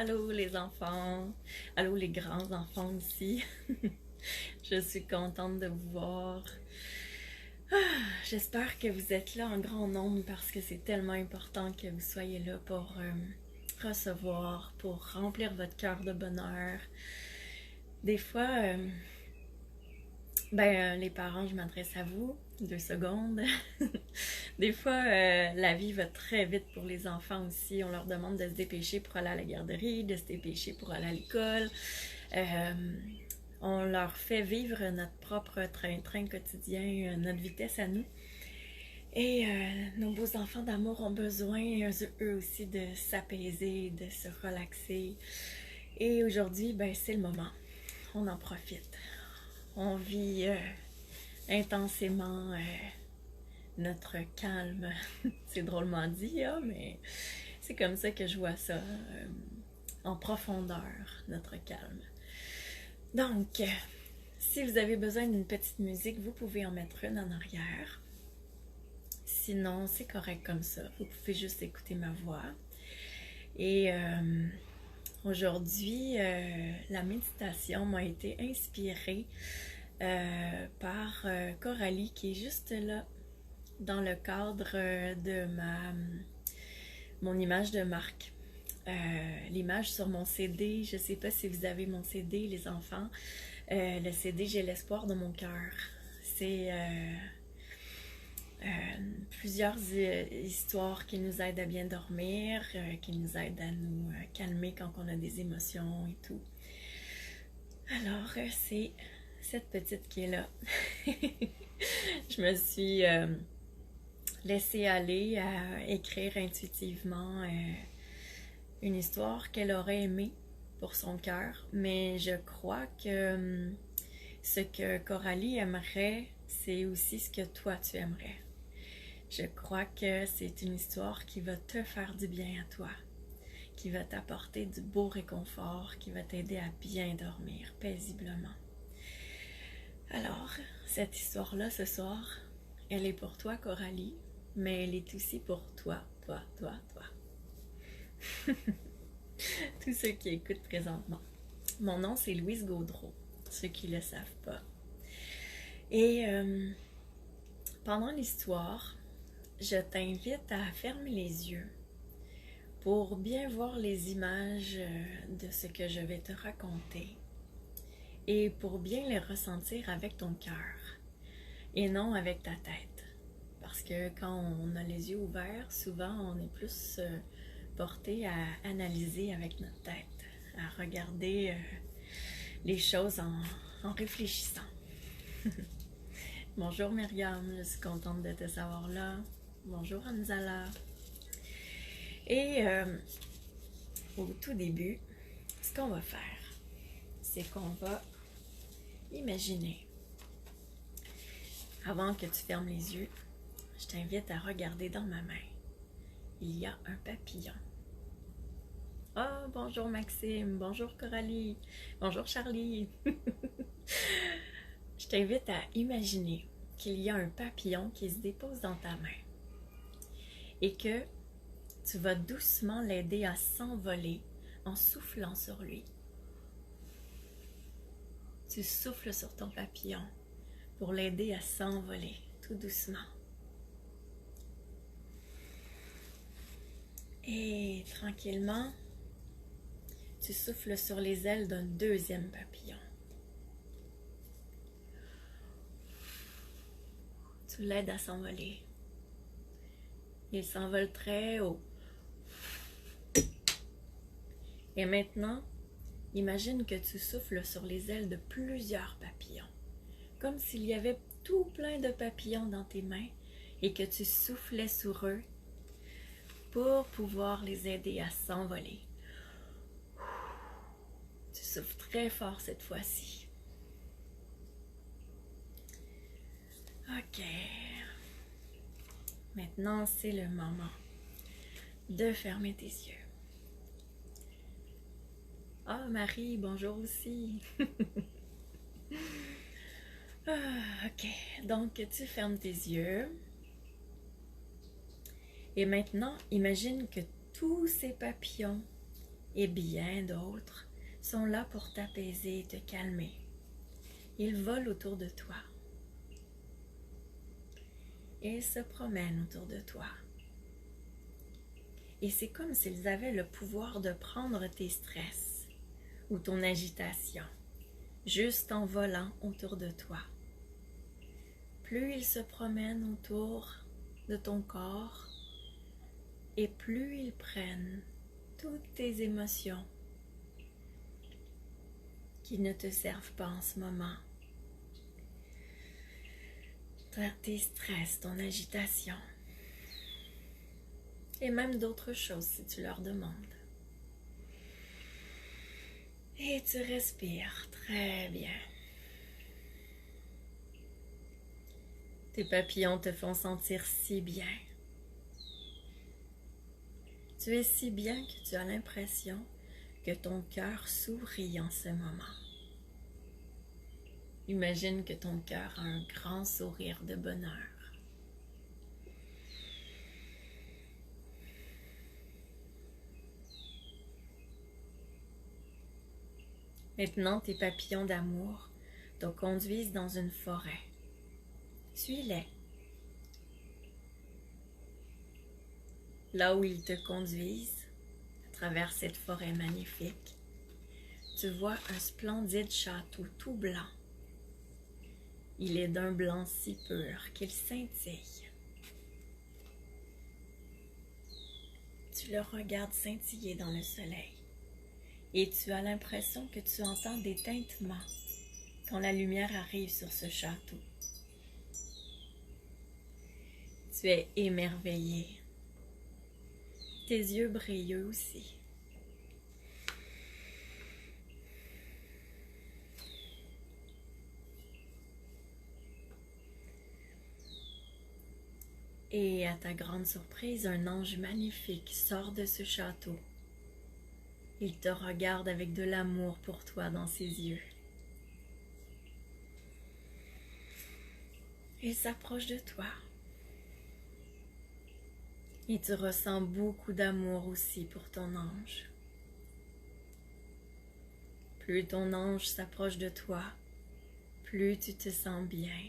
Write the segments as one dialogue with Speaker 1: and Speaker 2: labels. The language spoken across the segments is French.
Speaker 1: Allô les enfants, allô les grands enfants aussi. Je suis contente de vous voir. J'espère que vous êtes là en grand nombre parce que c'est tellement important que vous soyez là pour recevoir, pour remplir votre cœur de bonheur. Des fois, les parents, je m'adresse à vous, 2 secondes. Des fois, la vie va très vite pour les enfants aussi. On leur demande de se dépêcher pour aller à la garderie, de se dépêcher pour aller à l'école. Euh, on leur fait vivre notre propre train-train quotidien, notre vitesse à nous. Et nos beaux enfants d'amour ont besoin, eux aussi, de s'apaiser, de se relaxer. Et aujourd'hui, c'est le moment. On en profite. On vit intensément notre calme. C'est drôlement dit, hein, mais c'est comme ça que je vois ça, en profondeur, notre calme. Donc, si vous avez besoin d'une petite musique, vous pouvez en mettre une en arrière. Sinon, c'est correct comme ça. Vous pouvez juste écouter ma voix. Et aujourd'hui, la méditation m'a été inspirée par Coralie qui est juste là dans le cadre de mon image de marque. L'image sur mon CD, je ne sais pas si vous avez mon CD, les enfants. Le CD J'ai l'espoir de mon cœur. C'est plusieurs histoires qui nous aident à bien dormir, qui nous aident à nous calmer quand on a des émotions et tout. Alors, c'est cette petite qui est là. Je me suis laissée aller à écrire intuitivement une histoire qu'elle aurait aimée pour son cœur, mais je crois que ce que Coralie aimerait, c'est aussi ce que toi tu aimerais. Je crois que c'est une histoire qui va te faire du bien à toi, qui va t'apporter du beau réconfort, qui va t'aider à bien dormir paisiblement. Alors, cette histoire-là ce soir, elle est pour toi, Coralie, mais elle est aussi pour toi. Tous ceux qui écoutent présentement. Mon nom, c'est Louise Gaudreau, ceux qui ne le savent pas. Et pendant l'histoire, je t'invite à fermer les yeux pour bien voir les images de ce que je vais te raconter et pour bien les ressentir avec ton cœur et non avec ta tête. Parce que quand on a les yeux ouverts, souvent on est plus porté à analyser avec notre tête, à regarder les choses en réfléchissant. Bonjour Myriam, je suis contente de te savoir là. Bonjour Anzala. Et au tout début, ce qu'on va faire, c'est qu'on va imaginer. Avant que tu fermes les yeux, je t'invite à regarder dans ma main. Il y a un papillon. Oh, bonjour Maxime, bonjour Coralie, bonjour Charlie. Je t'invite à imaginer qu'il y a un papillon qui se dépose dans ta main et que tu vas doucement l'aider à s'envoler en soufflant sur lui. Tu souffles sur ton papillon pour l'aider à s'envoler tout doucement. Et tranquillement, tu souffles sur les ailes d'un deuxième papillon. Tu l'aides à s'envoler. Il s'envole très haut. Et maintenant, imagine que tu souffles sur les ailes de plusieurs papillons, comme s'il y avait tout plein de papillons dans tes mains et que tu soufflais sur eux pour pouvoir les aider à s'envoler. Tu souffles très fort cette fois-ci. Ok. Maintenant, c'est le moment de fermer tes yeux. Ah, Marie, bonjour aussi. Ok, donc tu fermes tes yeux. Et maintenant, imagine que tous ces papillons et bien d'autres sont là pour t'apaiser et te calmer. Ils volent autour de toi. Ils se promènent autour de toi. Et c'est comme s'ils avaient le pouvoir de prendre tes stress ou ton agitation, juste en volant autour de toi. Plus ils se promènent autour de ton corps, et plus ils prennent toutes tes émotions qui ne te servent pas en ce moment, tes stress, ton agitation, et même d'autres choses si tu leur demandes. Et tu respires très bien. Tes papillons te font sentir si bien. Tu es si bien que tu as l'impression que ton cœur sourit en ce moment. Imagine que ton cœur a un grand sourire de bonheur. Maintenant, tes papillons d'amour te conduisent dans une forêt. Suis-les. Là où ils te conduisent, à travers cette forêt magnifique, tu vois un splendide château tout blanc. Il est d'un blanc si pur qu'il scintille. Tu le regardes scintiller dans le soleil et tu as l'impression que tu entends des tintements quand la lumière arrive sur ce château. Tu es émerveillé. Tes yeux brillent eux aussi. Et à ta grande surprise, un ange magnifique sort de ce château. Il te regarde avec de l'amour pour toi dans ses yeux. Il s'approche de toi. Et tu ressens beaucoup d'amour aussi pour ton ange. Plus ton ange s'approche de toi, plus tu te sens bien.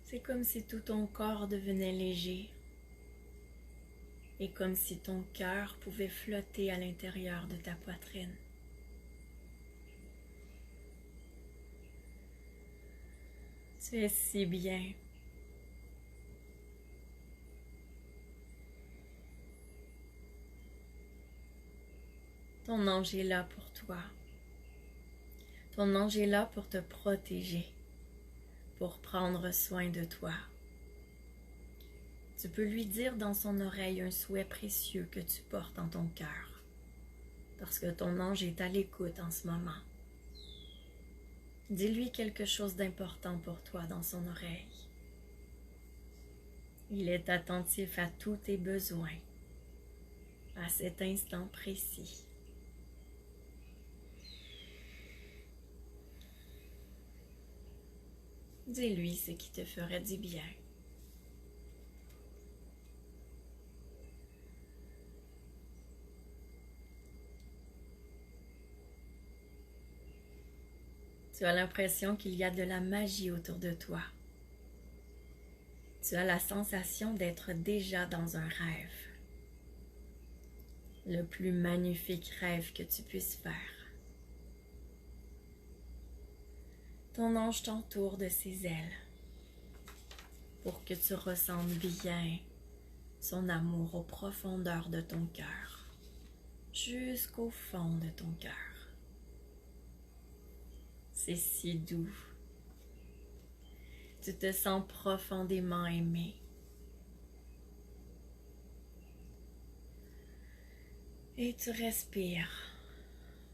Speaker 1: C'est comme si tout ton corps devenait léger et comme si ton cœur pouvait flotter à l'intérieur de ta poitrine. Tu es si bien. Ton ange est là pour toi. Ton ange est là pour te protéger, pour prendre soin de toi. Tu peux lui dire dans son oreille un souhait précieux que tu portes en ton cœur, parce que ton ange est à l'écoute en ce moment. Dis-lui quelque chose d'important pour toi dans son oreille. Il est attentif à tous tes besoins, à cet instant précis. Dis-lui ce qui te ferait du bien. Tu as l'impression qu'il y a de la magie autour de toi. Tu as la sensation d'être déjà dans un rêve. Le plus magnifique rêve que tu puisses faire. Ton ange t'entoure de ses ailes pour que tu ressentes bien son amour aux profondeurs de ton cœur, jusqu'au fond de ton cœur. C'est si doux. Tu te sens profondément aimé. Et tu respires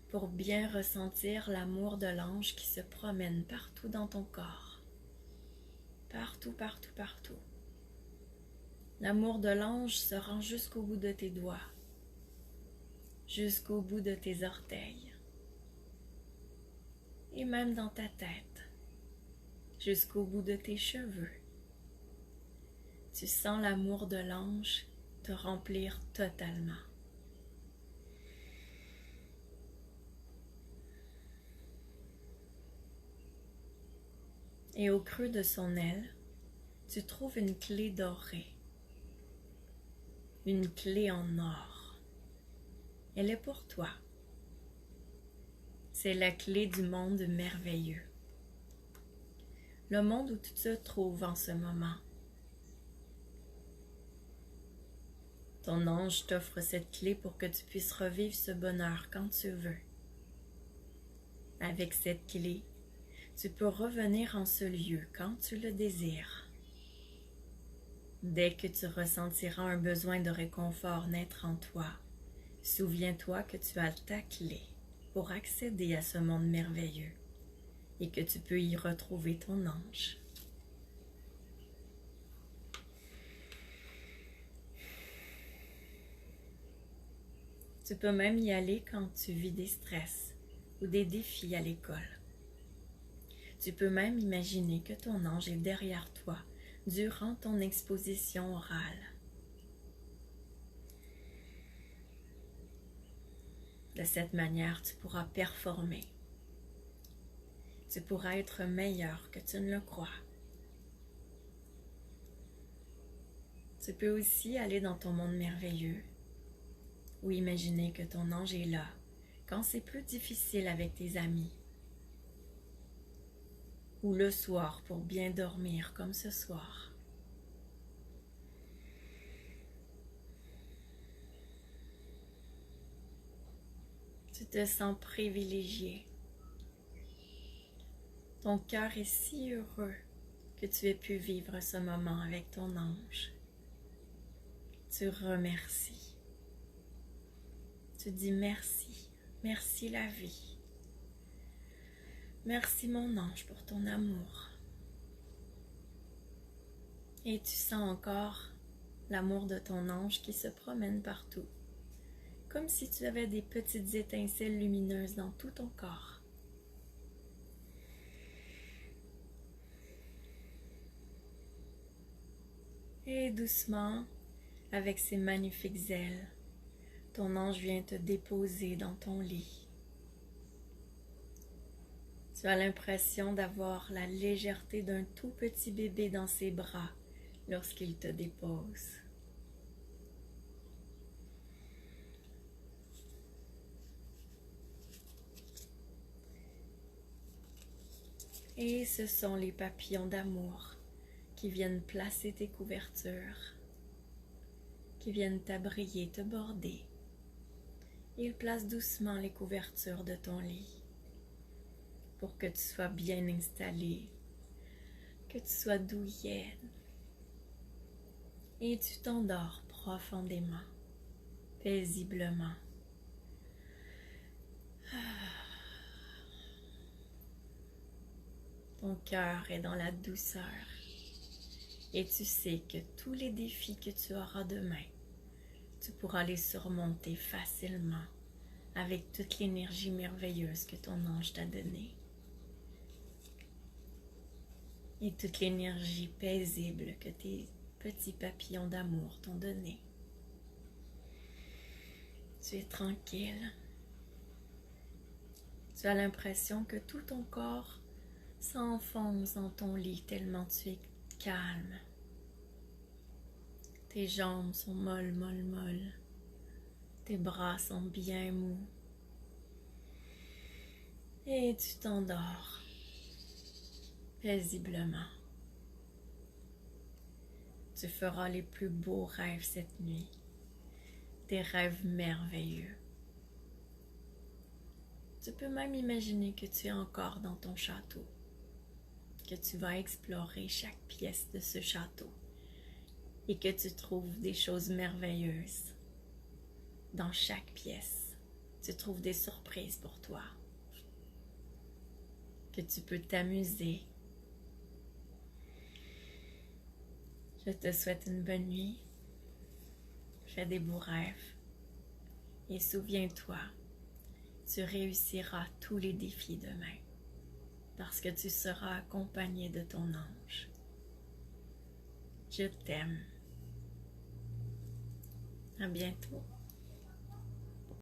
Speaker 1: pour bien ressentir l'amour de l'ange qui se promène partout dans ton corps. Partout, partout, partout. L'amour de l'ange se rend jusqu'au bout de tes doigts, jusqu'au bout de tes orteils, et même dans ta tête, jusqu'au bout de tes cheveux. Tu sens l'amour de l'ange te remplir totalement. Et au creux de son aile, tu trouves une clé dorée. Une clé en or. Elle est pour toi. C'est la clé du monde merveilleux. Le monde où tu te trouves en ce moment. Ton ange t'offre cette clé pour que tu puisses revivre ce bonheur quand tu veux. Avec cette clé, tu peux revenir en ce lieu quand tu le désires. Dès que tu ressentiras un besoin de réconfort naître en toi, souviens-toi que tu as ta clé pour accéder à ce monde merveilleux et que tu peux y retrouver ton ange. Tu peux même y aller quand tu vis des stress ou des défis à l'école. Tu peux même imaginer que ton ange est derrière toi durant ton exposition orale. De cette manière, tu pourras performer. Tu pourras être meilleur que tu ne le crois. Tu peux aussi aller dans ton monde merveilleux ou imaginer que ton ange est là quand c'est plus difficile avec tes amis ou le soir pour bien dormir comme ce soir. Tu te sens privilégié. Ton cœur est si heureux que tu aies pu vivre ce moment avec ton ange. Tu remercies. Tu dis merci, merci la vie. Merci mon ange pour ton amour. Et tu sens encore l'amour de ton ange qui se promène partout, comme si tu avais des petites étincelles lumineuses dans tout ton corps. Et doucement, avec ses magnifiques ailes, ton ange vient te déposer dans ton lit. Tu as l'impression d'avoir la légèreté d'un tout petit bébé dans ses bras lorsqu'il te dépose. Et ce sont les papillons d'amour qui viennent placer tes couvertures, qui viennent t'abrier, te border. Ils placent doucement les couvertures de ton lit pour que tu sois bien installé, que tu sois douillet. Et tu t'endors profondément, paisiblement. Ton cœur est dans la douceur et tu sais que tous les défis que tu auras demain, tu pourras les surmonter facilement avec toute l'énergie merveilleuse que ton ange t'a donnée et toute l'énergie paisible que tes petits papillons d'amour t'ont donnée. Tu es tranquille. Tu as l'impression que tout ton corps s'enfonce dans ton lit tellement tu es calme. Tes jambes sont molles, molles, molles. Tes bras sont bien mous. Et tu t'endors paisiblement. Tu feras les plus beaux rêves cette nuit. Des rêves merveilleux. Tu peux même imaginer que tu es encore dans ton château, que tu vas explorer chaque pièce de ce château et que tu trouves des choses merveilleuses. Dans chaque pièce, tu trouves des surprises pour toi, que tu peux t'amuser. Je te souhaite une bonne nuit, fais des beaux rêves et souviens-toi, tu réussiras tous les défis demain parce que tu seras accompagné de ton ange. Je t'aime. À bientôt.